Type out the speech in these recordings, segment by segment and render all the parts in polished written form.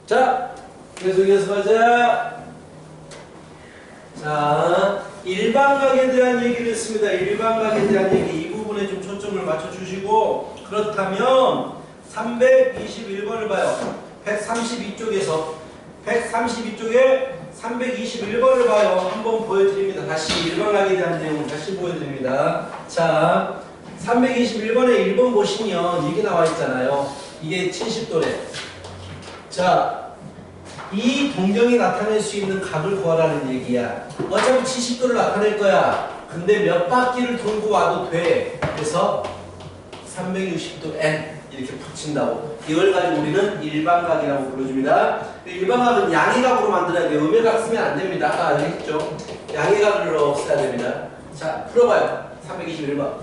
자, 계속해서 가자. 자, 일반각에 대한 얘기를 했습니다. 일반각에 대한 얘기 이 부분에 좀 초점을 맞춰주시고, 그렇다면 321번을 봐요. 132쪽에서 132쪽에 321번을 봐요. 한번 보여드립니다. 다시 일반각에 대한 내용을 다시 보여드립니다. 자, 321번에 1번 보시면 이게 나와 있잖아요. 이게 70도래. 자, 이 동경이 나타낼 수 있는 각을 구하라는 얘기야. 어차피 70도를 나타낼 거야. 근데 몇 바퀴를 돌고 와도 돼. 그래서 360도 N 이렇게 붙인다고. 이걸 가지고 우리는 일반각이라고 불러줍니다. 일반각은 양의각으로 만들어야 돼요. 음의각 쓰면 안 됩니다. 아까 알겠죠? 양의각을 없애야 됩니다. 자, 풀어봐요. 321번.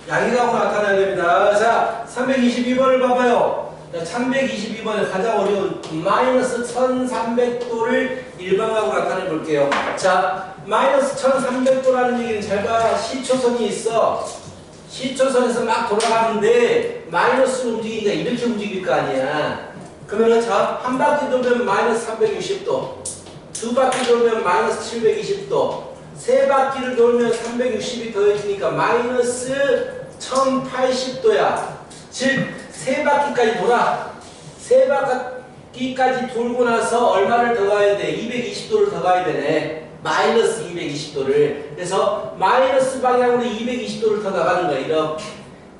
양의각으로 나타나야 됩니다. 자, 322번을 봐봐요. 자, 322번에 가장 어려운 마이너스 1300도를 일반각으로 나타내 볼게요. 자, 마이너스 1300도라는 얘기는 잘 봐. 시초선이 있어. 시초선에서 막 돌아가는데 마이너스로 움직이니까 이렇게 움직일 거 아니야. 그러면은 자, 한 바퀴 돌면 마이너스 360도, 두 바퀴 돌면 마이너스 720도, 세 바퀴를 돌면 360이 더해지니까 마이너스 1080도야. 즉, 세 바퀴까지 돌아. 세 바퀴까지 돌고 나서 얼마를 더 가야 돼? 220도를 더 가야 되네. 마이너스 220도를. 그래서 마이너스 방향으로 220도를 더 나가는 거야.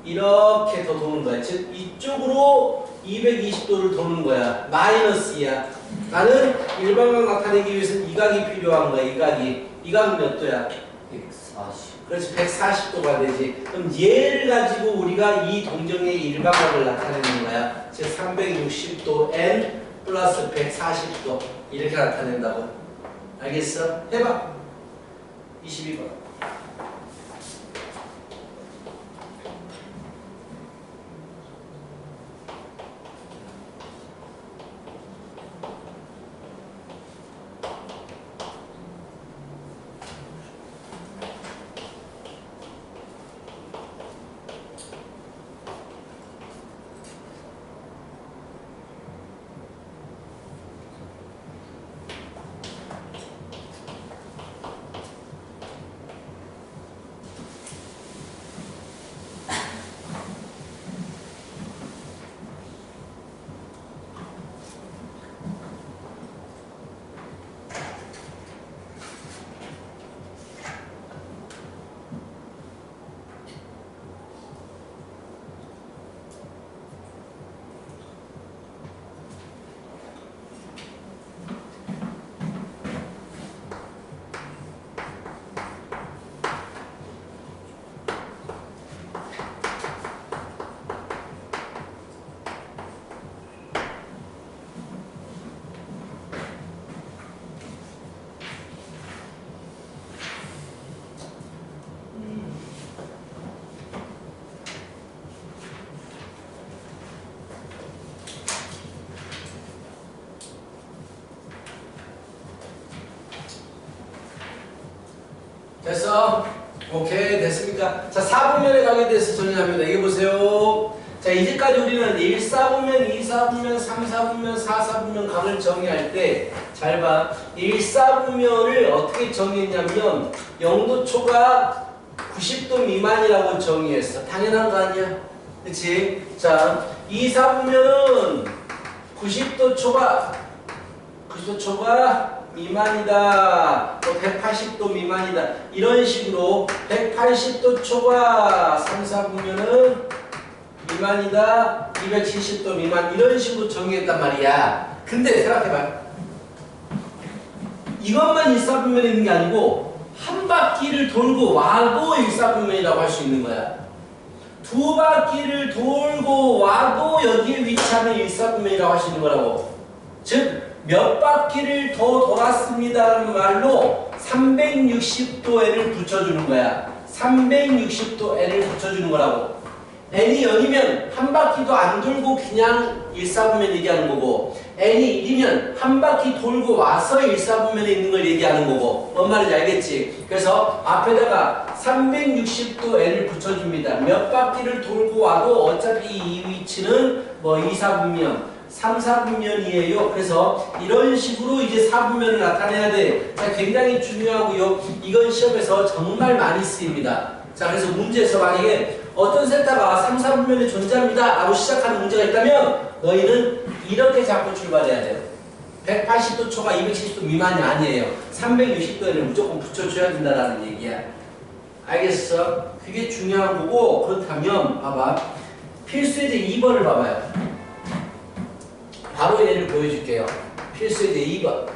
이렇게 더 도는 거야. 즉, 이쪽으로 220도를 도는 거야. 마이너스야. 나는 일반각 나타내기 위해서는 이 각이 필요한 거야. 이 각이. 이 각은 몇 도야? 140. 그렇지, 140도가 되지. 그럼 얘를 가지고 우리가 이 동정의 일반각을 나타내는 거야. 즉 360도 N 플러스 140도 이렇게 나타낸다고. 알겠어? 해봐. 22번. 됐어? 오케이, 됐습니까? 자, 4분면의 각에 대해서 정리합니다. 이게 보세요. 자, 이제까지 우리는 1사분면, 2사분면, 3사분면, 4사분면 각을 정의할 때 잘 봐. 1사분면을 어떻게 정의했냐면 0도초가 90도 미만이라고 정의했어. 당연한 거 아니야? 그치? 자, 2사분면은 90도 초과 미만이다. 또 180도 미만이다. 이런 식으로 180도 초과 3사분면은 미만이다. 270도 미만 이런 식으로 정의했단 말이야. 근데 생각해봐. 이것만 일사분면에 있는 게 아니고 한 바퀴를 돌고 와도 일사분면이라고 할 수 있는 거야. 두 바퀴를 돌고 와도 여기에 위치하는 일사분면이라고 할 수 있는 거라고. 즉 몇 바퀴를 더 돌았습니다라는 말로 360도에를 붙여주는 거야. 360도에를 붙여주는 거라고. n이 0이면 한 바퀴도 안 돌고 그냥 일사분면 얘기하는 거고, n이 1이면 한 바퀴 돌고 와서 일사분면에 있는 걸 얘기하는 거고. 뭔 말인지 알겠지? 그래서 앞에다가 360도 n을 붙여줍니다. 몇 바퀴를 돌고 와도 어차피 이 위치는 뭐 2사분면 3사분면이에요. 그래서 이런 식으로 이제 사분면을 나타내야 돼. 자, 굉장히 중요하고요. 이건 시험에서 정말 많이 쓰입니다. 자, 그래서 문제에서 만약에 어떤 세타가 3사분면에 존재합니다 라고 시작하는 문제가 있다면 너희는 이렇게 잡고 출발해야 돼요. 180도 초과 270도 미만이 아니에요. 360도에는 무조건 붙여줘야 된다는 얘기야. 알겠어? 그게 중요한 거고. 그렇다면 봐봐. 필수예제 2번을 봐봐요. 바로 얘를 보여줄게요. 필수예제 2번.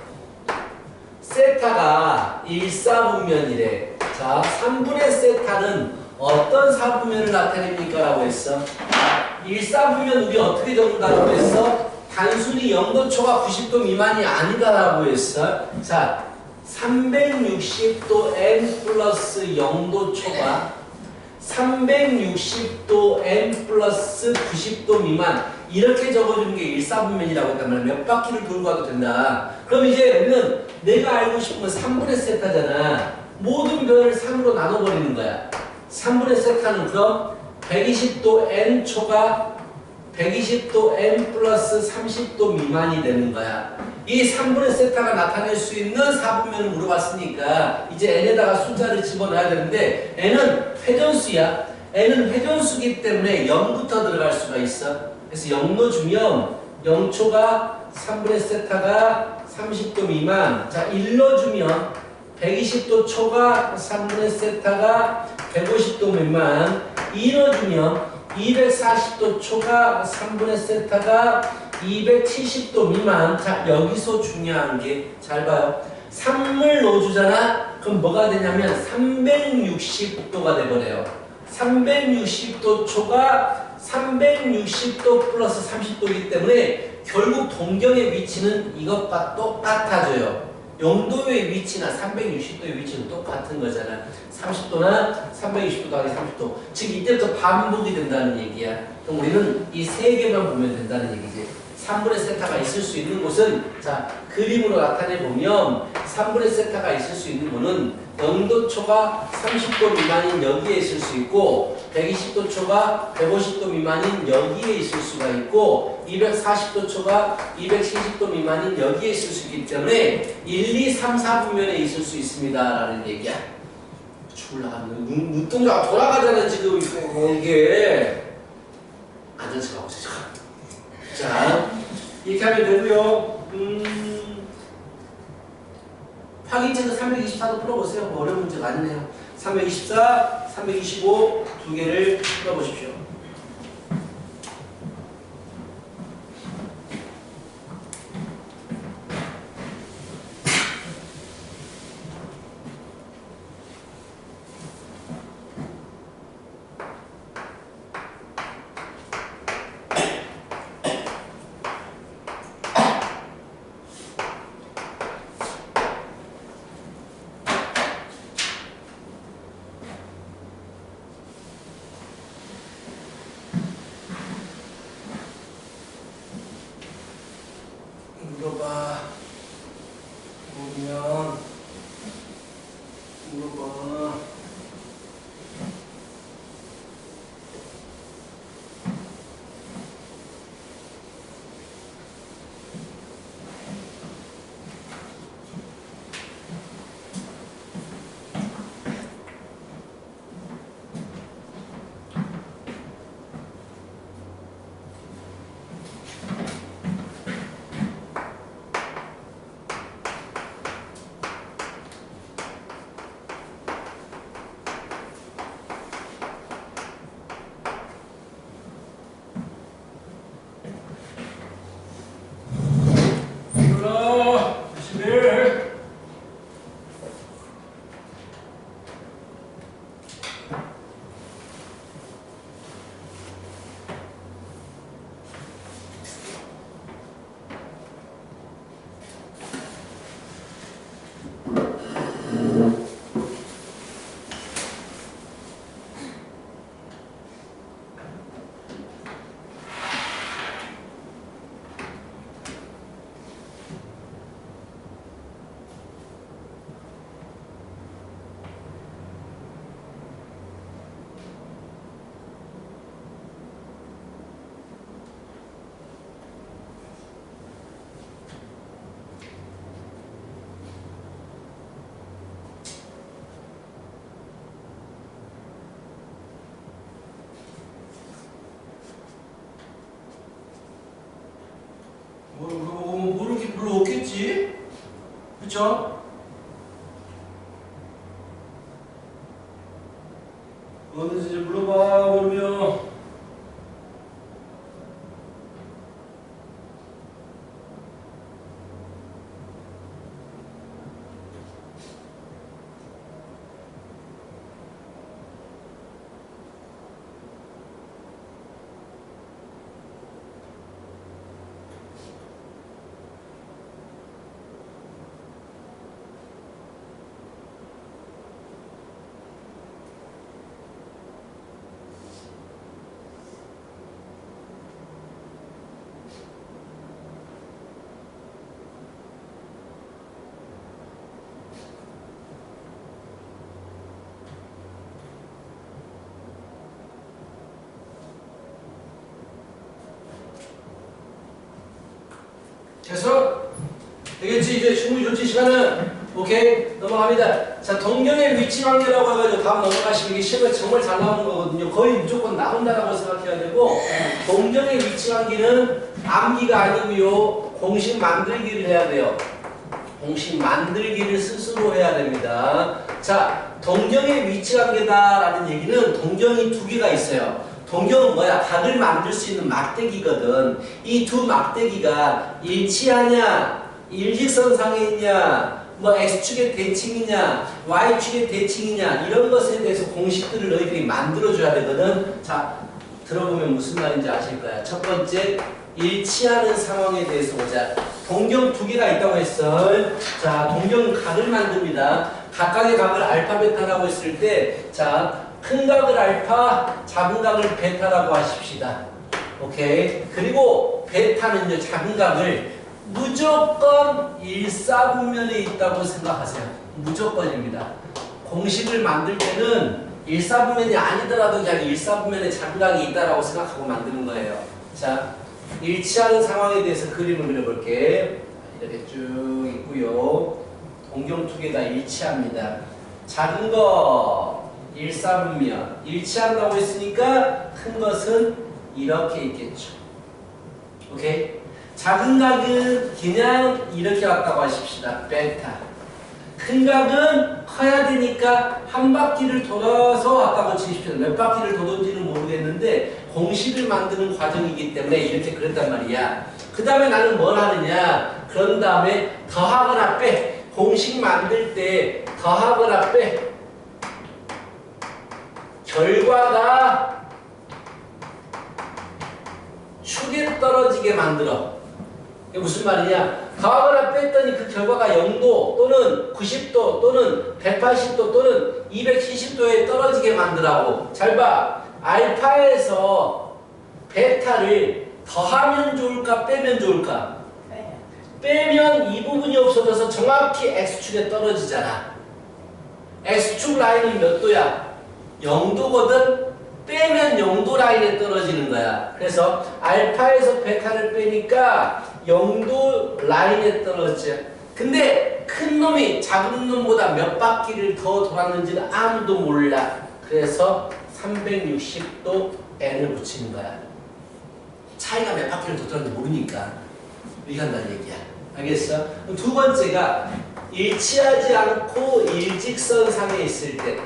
세타가 1사분면이래. 자, 3분의 세타는 어떤 사분면을 나타냅니까? 라고 했어. 1사분면 우리 어떻게 적는다고 했어? 단순히 0도초가 90도 미만이 아니다라고 했어. 자, 360도 n 플러스 0도초가 360도 n 플러스 90도 미만 이렇게 적어주는 게 1사분면이라고 했단 말이야. 몇 바퀴를 돌고 와도 된다. 그럼 이제 우리는 내가 알고 싶은 건 3분의 세타잖아. 모든 변을 3으로 나눠버리는 거야. 3분의 세타는 그럼 120도 n 초가 120도 n 플러스 30도 미만이 되는 거야. 이 3분의 세타가 나타낼 수 있는 사분면을 물어봤으니까 이제 n에다가 숫자를 집어넣어야 되는데 n은 회전수야. n은 회전수기 때문에 0부터 들어갈 수가 있어. 그래서 0 넣어주면 0초가 3분의 세타가 30도 미만. 자, 1 넣어주면 120도 초가 3분의 세타가 150도 미만. 2 넣어주면 240도 초가 3분의 세타가 270도 미만. 자, 여기서 중요한 게 잘 봐요. 3을 넣어주잖아. 그럼 뭐가 되냐면 360도가 돼버려요. 360도 초가 360도 플러스 30도이기 때문에 결국 동경의 위치는 이것과 똑같아져요. 0도의 위치나 360도의 위치는 똑같은 거잖아. 30도나 360도 더하기 30도. 즉 이때부터 반복이 된다는 얘기야. 그럼 우리는 이 세 개만 보면 된다는 얘기지. 3분의 세타가 있을 수 있는 곳은 자 그림으로 나타내 보면 3분의 세타가 있을 수 있는 곳은 0도 초가 30도 미만인 여기에 있을 수 있고 120도 초가 150도 미만인 여기에 있을 수가 있고 240도 초가 270도 미만인 여기에 있을 수 있기 때문에 1, 2, 3, 4분면에 있을 수 있습니다 라는 얘기야. 올라가는 눈동자가 돌아가잖아 지금 이게. 앉아서 가고 있어. 자, 이렇게 하면 되고요. 확인체도 324도 풀어보세요. 뭐 어려운 문제가 아니네요. 324, 325 두 개를 풀어보십시오. 이렇게 별로 없겠지? 그쵸? 어느지 물어봐, 그러면. 됐어? 되겠지? 이제 충분히 좋지, 시간은? 오케이? 넘어갑니다. 자, 동경의 위치 관계라고 해가지고 다음 넘어가시면 이게 시험에 정말 잘 나오는 거거든요. 거의 무조건 나온다라고 생각해야 되고, 동경의 위치 관계는 암기가 아니고요, 공식 만들기를 해야 돼요. 공식 만들기를 스스로 해야 됩니다. 자, 동경의 위치 관계다라는 얘기는 동경이 두 개가 있어요. 동경은 뭐야? 각을 만들 수 있는 막대기거든. 이 두 막대기가 일치하냐, 일직선상에 있냐, 뭐 X축의 대칭이냐, Y축의 대칭이냐, 이런 것에 대해서 공식들을 너희들이 만들어줘야 되거든. 자, 들어보면 무슨 말인지 아실 거야. 첫 번째, 일치하는 상황에 대해서 보자. 동경 두 개가 있다고 했어. 자, 동경은 각을 만듭니다. 각각의 각을 알파, 베타라고 했을 때, 자, 큰 각을 알파, 작은 각을 베타라고 하십시다. 오케이. 그리고 베타는요, 작은 각을 무조건 일사분면에 있다고 생각하세요. 무조건입니다. 공식을 만들 때는 일사분면이 아니더라도 그냥 일사분면에 작은 각이 있다라고 생각하고 만드는 거예요. 자, 일치하는 상황에 대해서 그림을 그려볼게. 이렇게 쭉 있고요. 동경 두 개 다 일치합니다. 작은 거 일사분면, 일치한다고 했으니까 큰 것은 이렇게 있겠죠. 오케이? 작은 각은 그냥 이렇게 왔다고 하십시다. 베타. 큰 각은 커야 되니까 한 바퀴를 돌아서 왔다고 치십시오. 몇 바퀴를 도는지는 모르겠는데 공식을 만드는 과정이기 때문에 이렇게 그랬단 말이야. 그 다음에 나는 뭘 하느냐? 그런 다음에 더하거나 빼. 공식 만들 때 더하거나 빼. 결과가 축에 떨어지게 만들어. 이게 무슨 말이냐? 더하거나 뺐더니 그 결과가 0도 또는 90도 또는 180도 또는 270도에 떨어지게 만들라고. 잘 봐. 알파에서 베타를 더하면 좋을까 빼면 좋을까? 빼면 이 부분이 없어져서 정확히 X축에 떨어지잖아. X축 라인은 몇 도야? 0도거든? 빼면 0도 라인에 떨어지는 거야. 그래서 알파에서 베타를 빼니까 0도 라인에 떨어져. 근데 큰 놈이 작은 놈보다 몇 바퀴를 더 돌았는지는 아무도 몰라. 그래서 360도 N을 붙이는 거야. 차이가 몇 바퀴를 더 돌았는지 모르니까 이렇게 한다는 얘기야. 알겠어? 두 번째가 일치하지 않고 일직선상에 있을 때,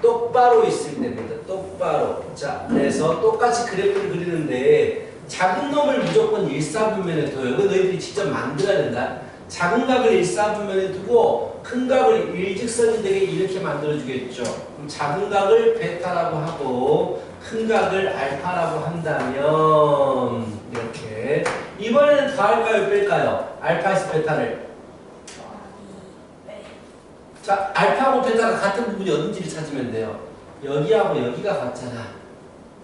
똑바로 있을 때입니다. 똑바로. 자, 그래서 똑같이 그래프를 그리는데 작은 놈을 무조건 일사분면에 둬요. 이거 너희들이 직접 만들어야 된다. 작은 각을 일사분면에 두고 큰 각을 일직선이 되게 이렇게 만들어주겠죠. 그럼 작은 각을 베타라고 하고 큰 각을 알파라고 한다면 이렇게. 이번에는 더할까요? 뺄까요? 알파에서 베타를. 자, 알파하고 베타가 같은 부분이 어딘지를 찾으면 돼요. 여기하고 여기가 같잖아.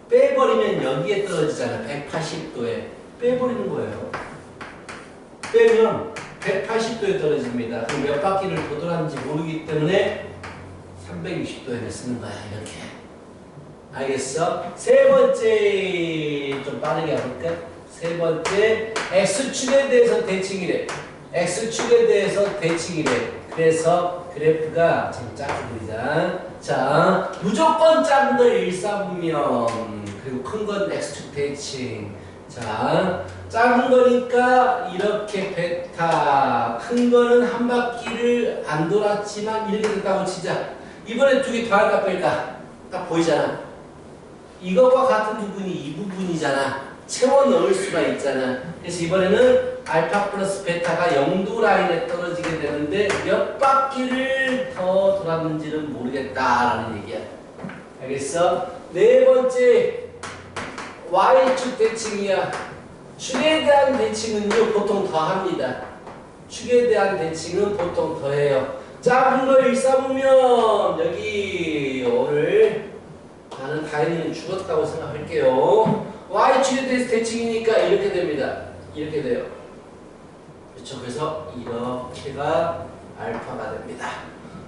빼버리면 여기에 떨어지잖아. 180도에. 빼버리는 거예요. 빼면 180도에 떨어집니다. 그럼 몇 바퀴를 더 돌았는지 모르기 때문에 360도에 쓰는 거야. 이렇게. 알겠어? 세 번째, 좀 빠르게 해볼까? 세 번째, X축에 대해서 대칭이래. X축에 대해서 대칭이래. 그래서 그래프가 좀 작게 그리자. 자, 무조건 작은 걸 일사분면, 그리고 큰 건 X축 대칭. 자, 작은 거니까 이렇게 베타, 큰 거는 한 바퀴를 안 돌았지만 이렇게 됐다고 치자. 이번에 두 개 더할까 뺄까? 딱 보이잖아. 이거와 같은 부분이 이 부분이잖아. 채워 넣을 수가 있잖아. 그래서 이번에는 알파 플러스 베타가 0도 라인에 떨어지게 되는데 몇 바퀴를 더 돌았는지는 모르겠다라는 얘기야. 알겠어? 네 번째, Y축 대칭이야. 축에 대한 대칭은요, 보통 더 합니다. 축에 대한 대칭은 보통 더 해요. 작은 걸 일삼으면 여기 오늘 나는 다행히 죽었다고 생각할게요. Y축에 대해서 대칭이니까 이렇게 됩니다. 이렇게 돼요. 그렇죠. 그래서 이렇게가 알파가 됩니다.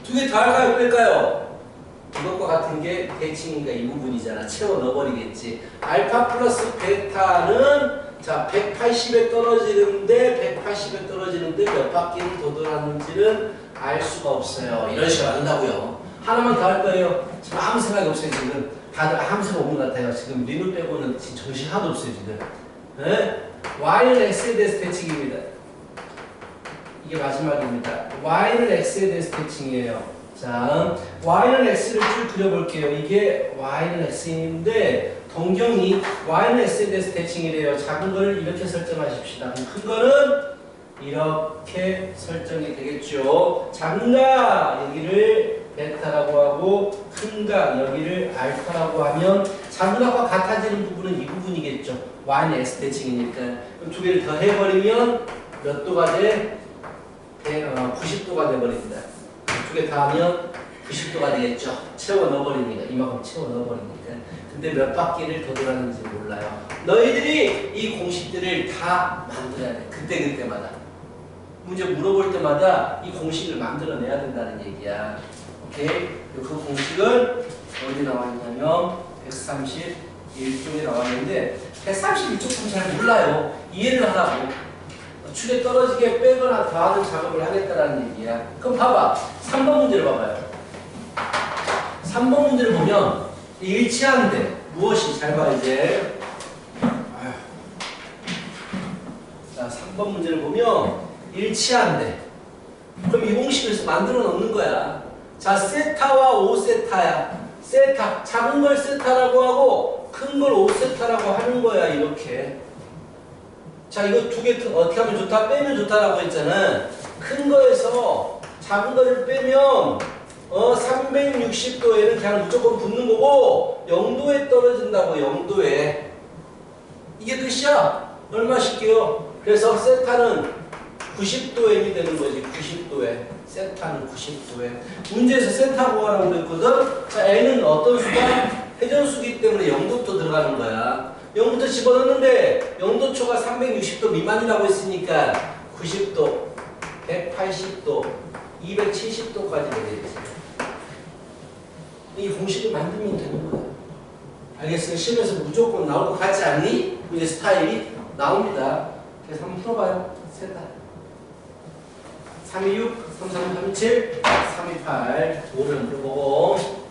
두 개 더 할까요? 뺄까요? 이것과 같은 게 대칭이니까 이 부분이잖아. 채워 넣어버리겠지. 알파 플러스 베타는 자 180에 떨어지는데 몇 바퀴를 더 돌았는지는 알 수가 없어요. 이런 식으로 한다고요. 하나만 더 할 거예요. 지금 아무 생각이 없어요. 지금 다들 아무 생각 없는 것 같아요. 지금 리누 빼고는 지금 정신 하나도 없어요. 지금. 네? Y는 X에 대해서 대칭입니다. 이게 마지막입니다. Y는 X에 대해서 대칭이에요. 자, Y는 X를 쭉 그려볼게요. 이게 Y는 X인데 동경이 Y는 X에 대해서 대칭이래요. 작은 거를 이렇게 설정하십시다. 큰 거는 이렇게 설정이 되겠죠. 작은가 여기를 베타라고 하고 큰가 여기를 알파라고 하면 작은 것과 같아지는 부분은 이 부분이겠죠. Y는 X 대칭이니까. 그럼 두 개를 더 해버리면 몇 도가 돼? 90도가 돼버립니다. 두 개 다 하면 90도가 되겠죠. 채워 넣어버리니까. 이만큼 채워 넣어버리니까. 근데 몇 바퀴를 더 돌았는지 몰라요. 너희들이 이 공식들을 다 만들어야 돼. 그때마다. 문제 물어볼 때마다 이 공식을 만들어내야 된다는 얘기야. 오케이? 그 공식은 어디 나와 있냐면 131쪽에 나와 있는데 131쪽은 잘 몰라요. 이해를 하라고. 축에 떨어지게 빼거나 더하는 작업을 하겠다라는 얘기야. 그럼 봐봐. 3번 문제를 봐봐요. 3번 문제를 보면 일치한데 무엇이? 잘 봐 이제. 자, 3번 문제를 보면 일치한데 그럼 이 공식을 만들어 놓는 거야. 자, 세타와 5세타야. 세타, 작은 걸 세타라고 하고 큰 걸 5세타라고 하는 거야. 이렇게. 자, 이거 두 개 어떻게 하면 좋다? 빼면 좋다라고 했잖아. 큰 거에서 작은 거를 빼면 360도에는 그냥 무조건 붙는 거고 0도에 떨어진다고. 0도에. 이게 끝이야. 얼마 씩게요? 그래서 세타는 90도에이 되는 거지. 90도에. 세타는 90도에. 문제에서 세타 구하라고 그랬거든. 자, N은 어떤 수가? 회전수기 때문에 0도부터 들어가는 거야. 0부터 집어넣는데 0도초가 360도 미만이라고 했으니까 90도, 180도, 270도까지 되겠지. 이 공식을 만들면 되는 거야. 알겠어요? 시험에서 무조건 나올 것 같지 않니? 문제 스타일이 나옵니다. 그래서 한번 풀어봐요. 세타. 326, 3337, 328, 5를 풀어보고.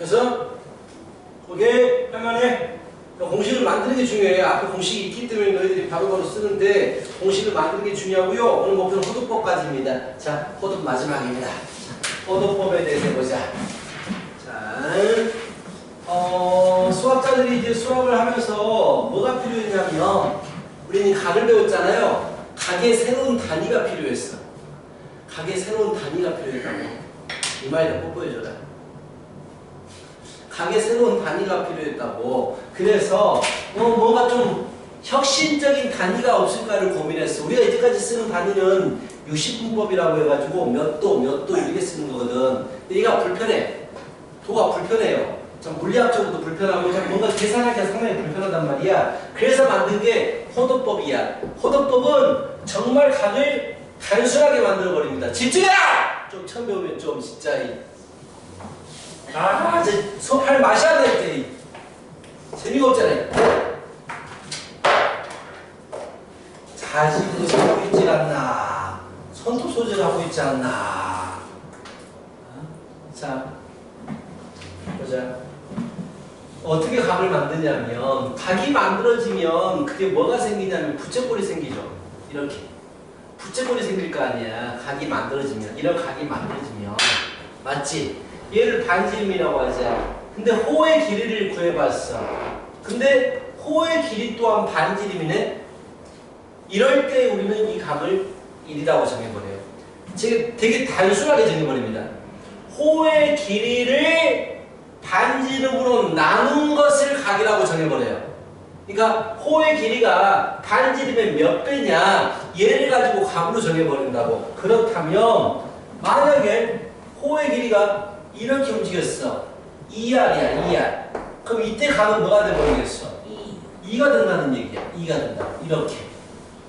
그래서 그게 할만해. 공식을 만드는 게 중요해요. 앞에 공식이 있기 때문에 너희들이 바로바로 쓰는데 공식을 만드는 게 중요하고요. 오늘 목표는 호도법까지입니다. 자, 호도법 마지막입니다. 호도법에 대해서 해보자. 자, 수학자들이 이제 수학을 하면서 뭐가 필요했냐면 우리는 각을 배웠잖아요. 각의 새로운 단위가 필요했어. 각의 새로운 단위가 필요했다고. 이 말이다. 뽀뽀해줘라. 각의 새로운 단위가 필요했다고. 그래서 뭔가 좀 혁신적인 단위가 없을까를 고민했어. 우리가 이제까지 쓰는 단위는 60분법이라고 해가지고 몇 도 이렇게 쓰는 거거든. 근데 얘가 불편해. 도가 불편해요. 좀 물리학적으로도 불편하고 좀 뭔가 계산하기가 상당히 불편하단 말이야. 그래서 만든 게 호도법이야. 호도법은 정말 각을 단순하게 만들어버립니다. 집중해라! 좀 처음 배우면 좀 진짜 이제 수업할 맛이 안 날 때 재미가 없잖아요. 자식으로 하고 있지 않나. 손톱 소절하고 있지 않나. 자, 보자. 어떻게 각을 만드냐면 각이 만들어지면 그게 뭐가 생기냐면 부채꼴이 생기죠. 이렇게 부채꼴이 생길 거 아니야. 각이 만들어지면 이런 각이 만들어지면 맞지? 얘를 반지름이라고 하자. 근데 호의 길이를 구해봤어. 근데 호의 길이 또한 반지름이네. 이럴 때 우리는 이 각을 1이라고 정해버려요. 지금 되게 단순하게 정해버립니다. 호의 길이를 반지름으로 나눈 것을 각이라고 정해버려요. 그러니까 호의 길이가 반지름의 몇 배냐 얘를 가지고 각으로 정해버린다고. 그렇다면 만약에 호의 길이가 이렇게 움직였어. 2R이야 2R. 그럼 이때 각은 뭐가 돼버리겠어? 2가 된다는 얘기야. 2가 된다. 이렇게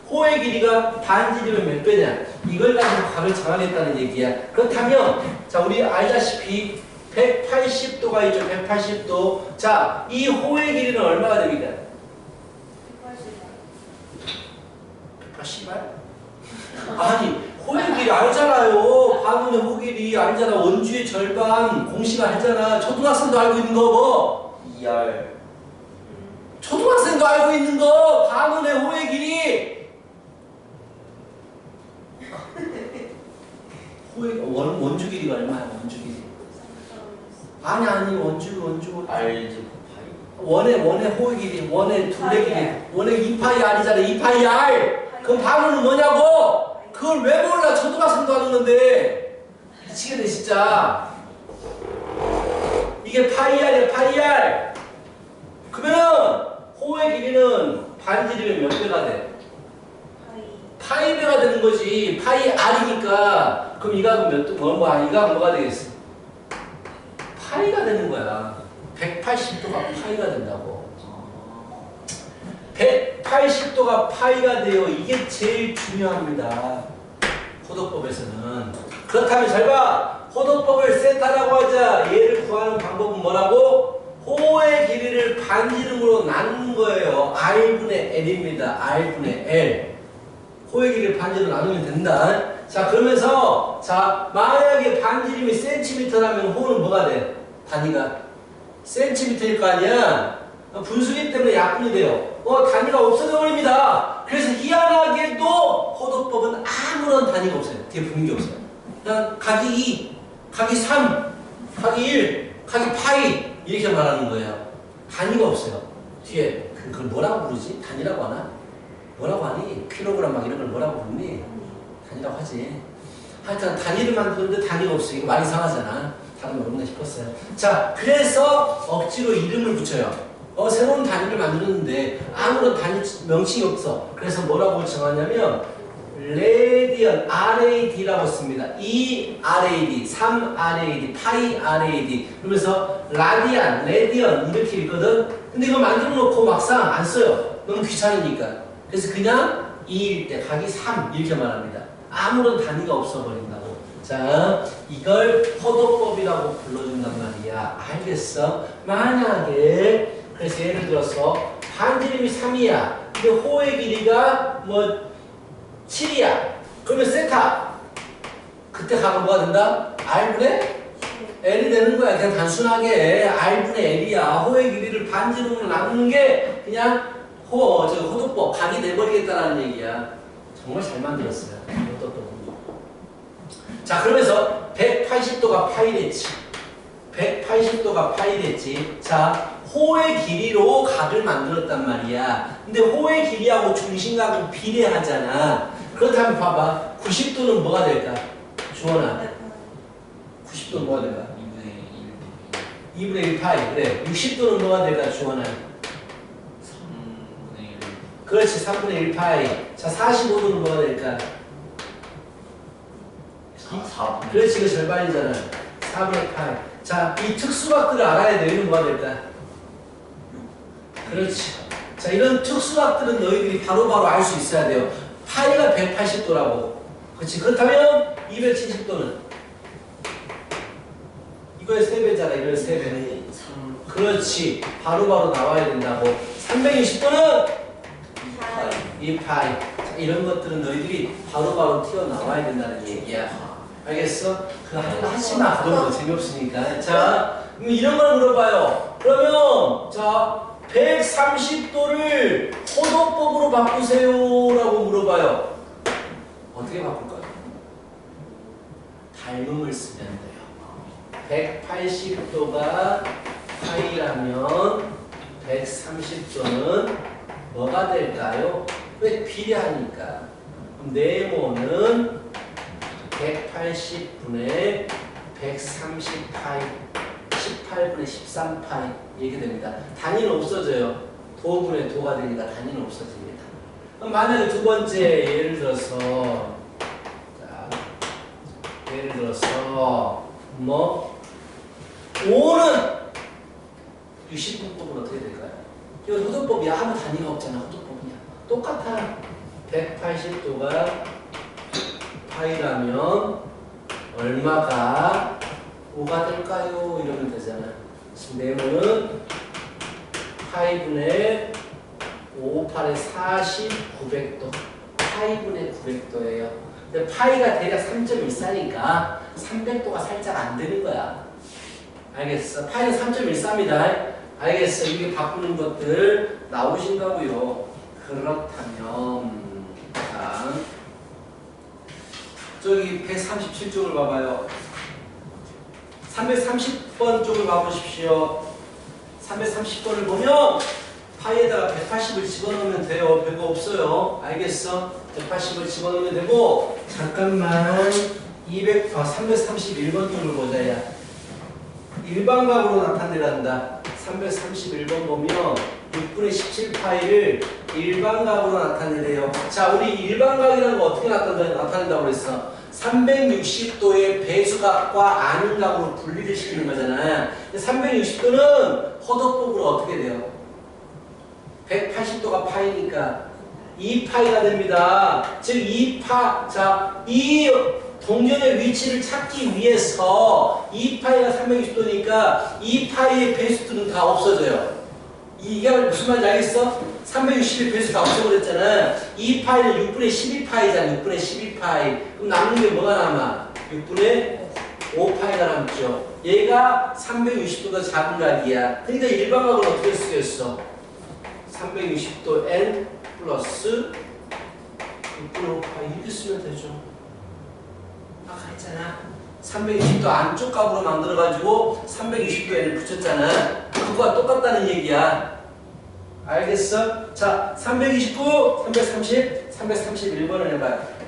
호의 길이가 반지름의 몇 배냐 이걸 가지고 각을 정하겠다는 얘기야. 그렇다면 자 우리 알다시피 180도가 있죠. 180도. 자, 이 호의 길이는 얼마가 됩니까? 180알? 아니, 호의 길이 알잖아요. 반원의 호 길이 알잖아. 원주의 절반 공식 알잖아. 초등학생도 알고 있는 거 뭐? 2알. 초등학생도 알고 있는 거 반원의 호의 길이. 원주 길이가 얼마야? 원주 길이. 아니 원주 알지 원의 호의 길이 원의 둘레 길이 원의 2파이 R이잖아. 2파이 R. 그럼 반원은 뭐냐고? 그걸 왜 몰라? 초등학생도 하는데 미치겠네 진짜. 이게 파이 R이야 파이 R. 그러면은 호의 길이는 반지름이 몇 배가 돼? 파이 배가 되는 거지. 파이 R이니까 그럼 이 각은 이 각은 뭐가 되겠어? 파이가 되는 거야. 180도가 파이가 된다고. 180도가 파이가 돼요. 이게 제일 중요합니다. 호도법에서는. 그렇다면 잘 봐. 호도법을 세타라고 하자. 얘를 구하는 방법은 뭐라고? 호의 길이를 반지름으로 나누는 거예요. R분의 L입니다. R분의 L. 호의 길이를 반지름으로 나누면 된다. 자, 그러면서 자 만약에 반지름이 센티미터라면 호는 뭐가 돼? 단위가 센티미터일 거 아니야? 분수기 때문에 약분이 돼요. 단위가 없어져 버립니다. 그래서 희한하게도 호도법은 아무런 단위가 없어요. 뒤에 붙는 게 없어요. 그냥 각이 2, 각이 3, 각이 1, 각이 파이 이렇게 말하는 거예요. 단위가 없어요. 뒤에 그걸 뭐라고 부르지? 단위라고 하나? 뭐라고 하니? 킬로그램 막 이런 걸 뭐라고 부르니? 단위라고 하지. 하여튼 단위를 만드는데 단위가 없어. 이거 말이 이상하잖아. 다른 거 없나 싶었어요. 자, 그래서 억지로 이름을 붙여요. 새로운 단위를 만드는데 아무런 단위 명칭이 없어. 그래서 뭐라고 정하냐면 레디언, RAD라고 씁니다. 2RAD, 3RAD, 파이 RAD. 그러면서 라디안, 레디언 이렇게 읽거든. 근데 이거 만들어 놓고 막상 안 써요. 너무 귀찮으니까. 그래서 그냥 2일 때 각이 3 이렇게 말합니다. 아무런 단위가 없어 버린다고. 자, 이걸 호도법이라고 불러준단 말이야. 알겠어? 만약에 그래서 예를 들어서 반지름이 3이야. 근데 호의 길이가 뭐 7이야. 그러면 세타. 그때 각은 뭐가 된다? R분의 L이 되는 거야. 그냥 단순하게 R분의 L이야. 호의 길이를 반지름으로 나누는 게 그냥 호도법 각이 돼버리겠다라는 얘기야. 정말 잘 만들었어요. 이것도 또. 자, 그러면서 180도가 파이 됐지. 180도가 파이 됐지. 자, 호의 길이로 각을 만들었단 말이야. 근데 호의 길이하고 중심각은 비례하잖아. 그렇다면 봐봐. 90도는 뭐가 될까? 주원아. 90도는 뭐가 될까? 2분의 1 파이. 그래. 60도는 뭐가 될까? 주원아. 3분의 1. 그렇지. 3분의 1 파이. 자, 45도는 뭐가 될까? 4분의 그렇지. 그 절반이잖아. 4분의 파이. 자, 이 특수각들을 알아야 돼. 얘는 뭐가 될까? 그렇지. 자, 이런 특수각들은 너희들이 바로바로 알 수 있어야 돼요. 파이가 180도라고. 그렇지. 그렇다면 270도는? 이거의 3배잖아. 이거의 3배. 그렇지. 바로바로 나와야 된다고. 360도는? 2파이. 자, 이런 것들은 너희들이 바로바로 튀어나와야 된다는 얘기야. 알겠어? 그거 하지 마. 그런 거 재미없으니까. 자, 그럼 이런 걸 물어봐요. 그러면, 자, 130도를 호도법으로 바꾸세요. 라고 물어봐요. 어떻게 바꿀까요? 닮음을 쓰면 돼요. 180도가 파이라면 130도는 뭐가 될까요? 왜 비례하니까. 그럼 네모는 180분의 130파이 18분의 13파이 이렇게 됩니다. 단위는 없어져요. 도분의 도가 되니까 단위는 없어집니다. 그럼 만약에 두 번째 예를 들어서 자, 예를 들어서 뭐 5는 60분법은 어떻게 될까요? 이건 호도법이야. 아무 단위가 없잖아. 호도법이야. 똑같아. 180도가 파이라면 얼마가 5가 될까요? 이러면 되잖아. 지금 네모는 파이분의 5, 8에 40, 900도. 파이분의 900도예요. 근데 파이가 대략 3.14니까 300도가 살짝 안 되는 거야. 알겠어? 파이는 3.14입니다. 알겠어? 이게 바꾸는 것들 나오신다고요. 그렇다면 자, 저기 137쪽을 봐봐요. 330번 쪽을 봐보십시오. 330번을 보면 파이에다가 180을 집어넣으면 돼요. 별거 없어요. 알겠어? 180을 집어넣으면 되고 잠깐만 331번 쪽을 보자. 야. 일반각으로 나타내란다. 331번 보면 6분의 17파이를 일반각으로 나타내래요. 자, 우리 일반각이라는 거 어떻게 나타낸다고 그랬어? 360도의 배수각과 아는각으로 분리를 시키는 거잖아. 360도는 호도법으로 어떻게 돼요? 180도가 파이니까 2파이가 됩니다. 즉 2파, 자, 이 동전의 위치를 찾기 위해서 2파이가 360도니까 2파이의 배수들은 다 없어져요. 이게 무슨 말인지 알겠어? 361 배수 다 없어버렸잖아. 2파이는 6분의 12파이잖아. 6분의 12파이. 그럼 남는 게 뭐가 남아? 6분의 5파이가 남죠. 얘가 360도가 작은 각이야. 그러니까 일반각을 어떻게 쓰겠어? 360도 n 플러스 6분의 5파이 이렇게 쓰면 되죠. 아까 했잖아. 360도 안쪽 값으로 만들어가지고 360도에는 붙였잖아. 그거와 똑같다는 얘기야. 알겠어? 자, 329, 330, 331번을 해봐요.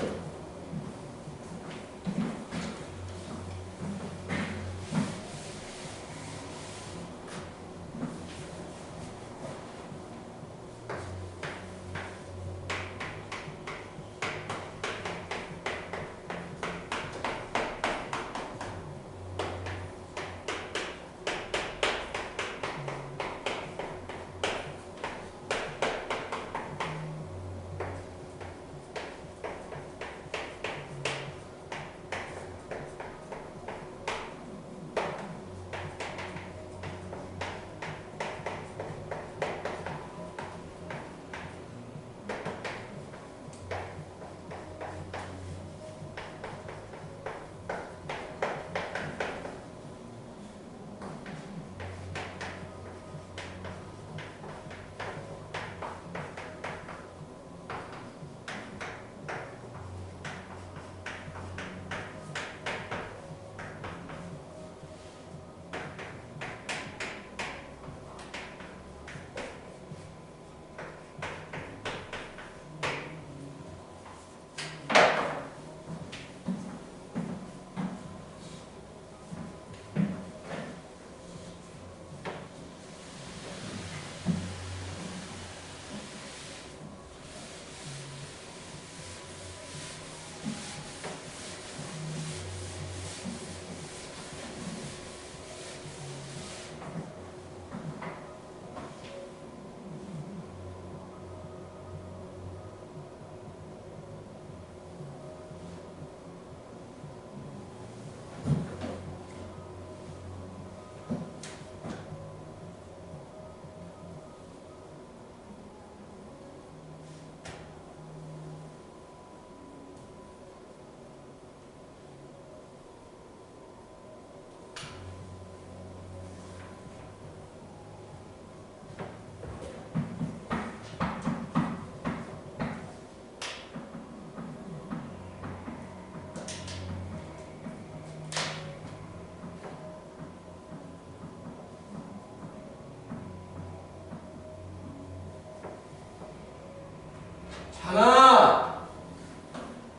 하나.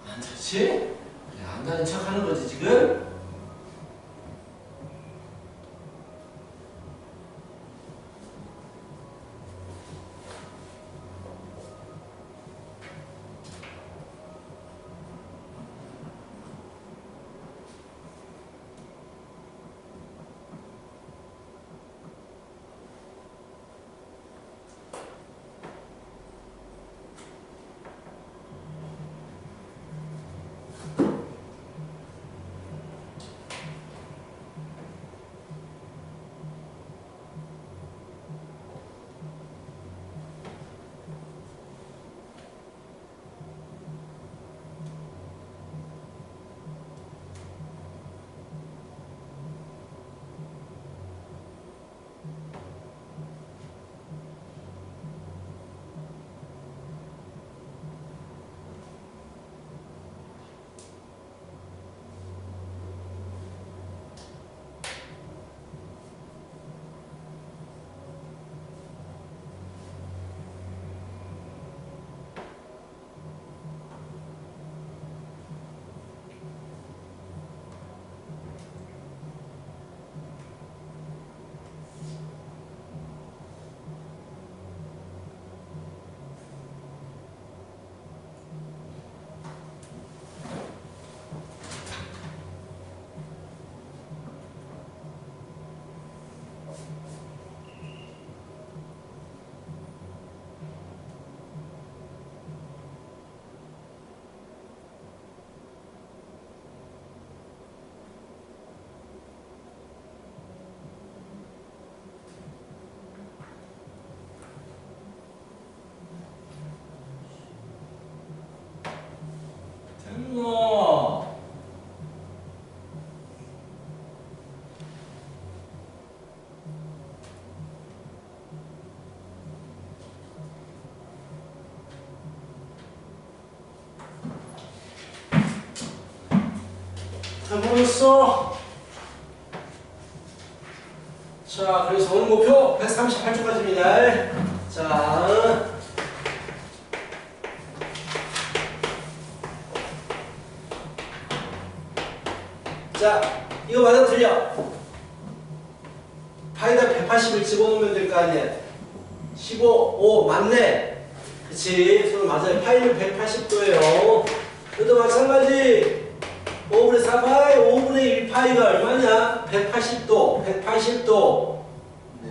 안 좋지? 안다는 척 하는 거지, 지금? 됐노? 해보겠어. 자, 그래서 오늘 목표 138초까지입니다. 자, 이거 맞아 틀려? 파이다 180을 집어넣으면 될 거 아니야. 15, 5 맞네. 그치? 서로 맞아요. 파이는 180도예요. 그래도 마찬가지. 5분의 4파이, 5분의 1파이가 얼마냐? 180도, 180도. 네.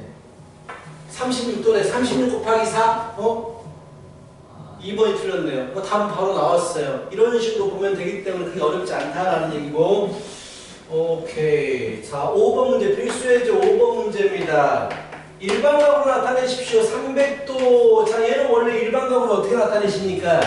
36도네. 36 곱하기 4, 2번이 틀렸네요. 답은 바로 나왔어요. 이런 식으로 보면 되기 때문에 그게 어렵지 않다라는 얘기고. 오케이. 자, 5번 문제 필수예죠. 5번 문제입니다. 일반각으로 나타내십시오. 300도. 자, 얘는 원래 일반각으로 어떻게 나타내십니까?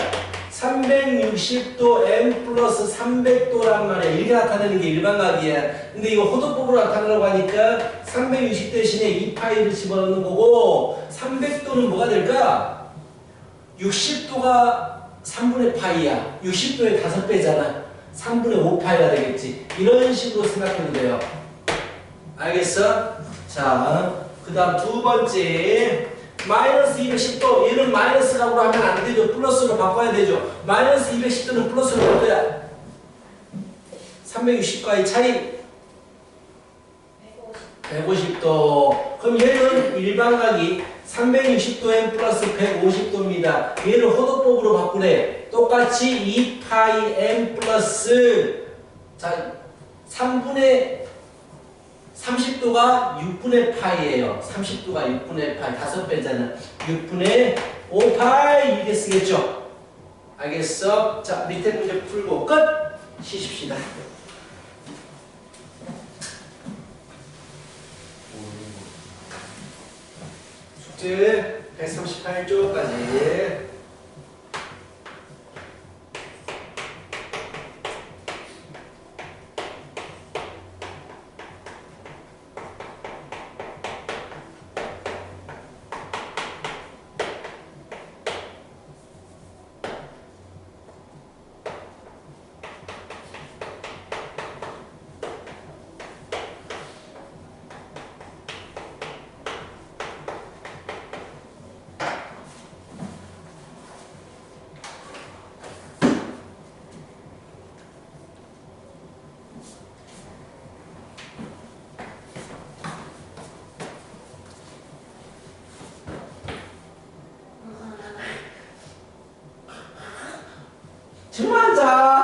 360도 m 플러스 300도란 말이야. 이렇게 나타내는 게 일반각이야. 근데 이거 호도법으로 나타내려고 하니까 360 대신에 2파이를 집어넣는 거고, 300도는 뭐가 될까? 60도가 3분의 파이야. 60도의 5배잖아. 3분의 5파이가 되겠지. 이런 식으로 생각해도 돼요. 알겠어? 자, 그 다음 두 번째. 마이너스 210도. 얘는 마이너스라고 하면 안 되죠. 플러스로 바꿔야 되죠. 마이너스 210도는 플러스로 바꿔야 360과의 차이 150도. 그럼 얘는 일반각이 360도m 플러스 150도입니다. 얘를 호도법으로 바꾸래. 똑같이 2파이 m 플러스, 자, 3분의 30도가 6분의 파이예요. 30도가 6분의 파이. 5배잖아. 6분의 5파이 이렇게 쓰겠죠. 알겠어? 자, 밑에 문제 풀고 끝! 쉬십시다. 숙제 138쪽까지. 자.